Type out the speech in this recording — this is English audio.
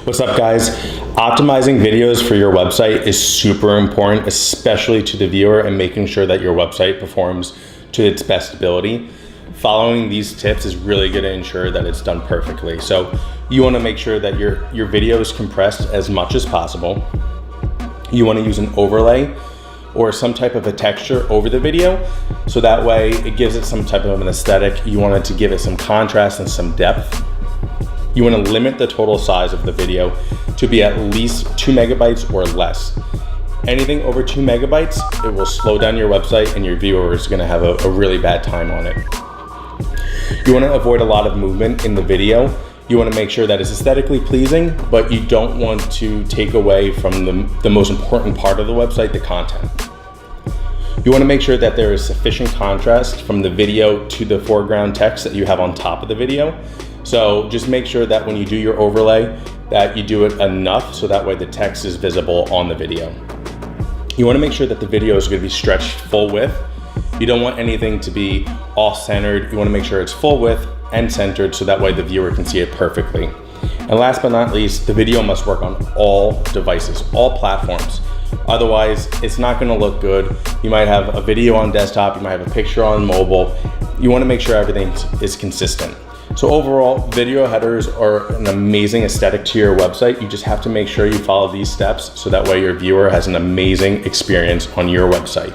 What's up, guys? Optimizing videos for your website is super important, especially to the viewer, and making sure that your website performs to its best ability. Following these tips is really going to ensure that it's done perfectly. So you want to make sure that your video is compressed as much as possible. You want to use an overlay or some type of a texture over the video, so that way it gives it some type of an aesthetic. You want it to give it some contrast and some depth. You want to limit the total size of the video to be at least 2 megabytes or less. Anything over 2 megabytes, it will slow down your website and your viewer is going to have a really bad time on it. You want to avoid a lot of movement in the video. You want to make sure that it's aesthetically pleasing, but you don't want to take away from the most important part of the website, the content. You want to make sure that there is sufficient contrast from the video to the foreground text that you have on top of the video. So just make sure that when you do your overlay, that you do it enough so that way the text is visible on the video. You want to make sure that the video is going to be stretched full width. You don't want anything to be off-centered. You want to make sure it's full width and centered so that way the viewer can see it perfectly. And last but not least, the video must work on all devices, all platforms. Otherwise, it's not going to look good. You might have a video on desktop, you might have a picture on mobile. You want to make sure everything is consistent. So overall, video headers are an amazing aesthetic to your website. You just have to make sure you follow these steps so that way your viewer has an amazing experience on your website.